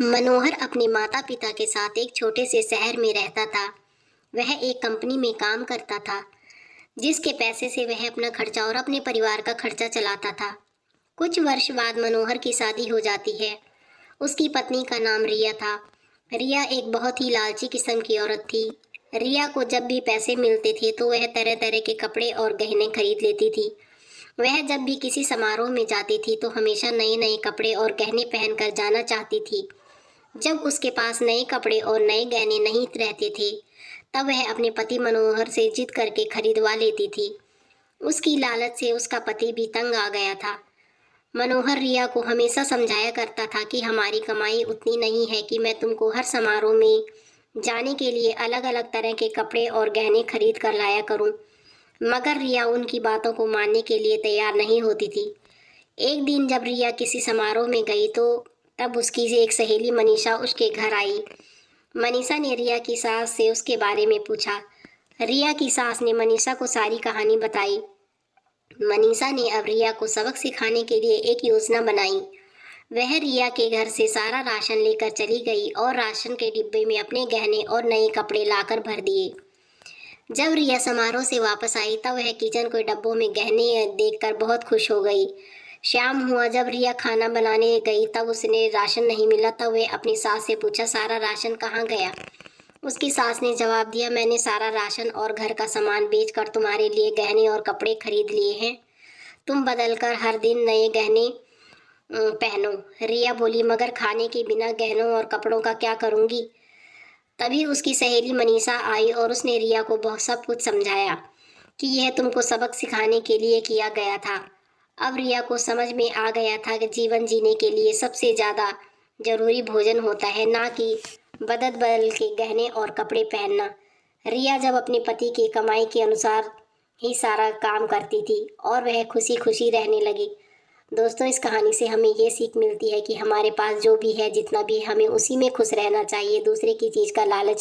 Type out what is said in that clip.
मनोहर अपने माता पिता के साथ एक छोटे से शहर में रहता था। वह एक कंपनी में काम करता था, जिसके पैसे से वह अपना खर्चा और अपने परिवार का खर्चा चलाता था। कुछ वर्ष बाद मनोहर की शादी हो जाती है। उसकी पत्नी का नाम रिया था। रिया एक बहुत ही लालची किस्म की औरत थी। रिया को जब भी पैसे मिलते थे तो वह तरह तरह के कपड़े और गहने खरीद लेती थी। वह जब भी किसी समारोह में जाती थी तो हमेशा नए नए कपड़े और गहने पहनकर जाना चाहती थी। जब उसके पास नए कपड़े और नए गहने नहीं रहते थे, तब वह अपने पति मनोहर से जिद करके खरीदवा लेती थी। उसकी लालच से उसका पति भी तंग आ गया था। मनोहर रिया को हमेशा समझाया करता था कि हमारी कमाई उतनी नहीं है कि मैं तुमको हर समारोह में जाने के लिए अलग अलग तरह के कपड़े और गहने खरीद कर लाया करूं। मगर रिया उनकी बातों को मानने के लिए तैयार नहीं होती थी। एक दिन जब रिया किसी समारोह में गई तो तब उसकी एक सहेली मनीषा उसके घर आई। मनीषा ने रिया की सास से उसके बारे में पूछा। रिया की सास ने मनीषा को सारी कहानी बताई। मनीषा ने अब रिया को सबक सिखाने के लिए एक योजना बनाई। वह रिया के घर से सारा राशन लेकर चली गई और राशन के डिब्बे में अपने गहने और नए कपड़े लाकर भर दिए। जब रिया समारोह से वापस आई तब वह किचन के डब्बों में गहने देखकर बहुत खुश हो गई। शाम हुआ, जब रिया खाना बनाने गई तब उसने राशन नहीं मिला। तब वह अपनी सास से पूछा, सारा राशन कहाँ गया? उसकी सास ने जवाब दिया, मैंने सारा राशन और घर का सामान बेचकर तुम्हारे लिए गहने और कपड़े खरीद लिए हैं। तुम बदलकर हर दिन नए गहने पहनो। रिया बोली, मगर खाने के बिना गहनों और कपड़ों का क्या करूँगी? तभी उसकी सहेली मनीषा आई और उसने रिया को बहुत सब कुछ समझाया कि यह तुमको सबक सिखाने के लिए किया गया था। अब रिया को समझ में आ गया था कि जीवन जीने के लिए सबसे ज़्यादा जरूरी भोजन होता है, ना कि बदल बदल के गहने और कपड़े पहनना। रिया जब अपने पति की कमाई के अनुसार ही सारा काम करती थी और वह खुशी खुशी रहने लगी। दोस्तों, इस कहानी से हमें ये सीख मिलती है कि हमारे पास जो भी है, जितना भी, हमें उसी में खुश रहना चाहिए। दूसरे की चीज़ का लालच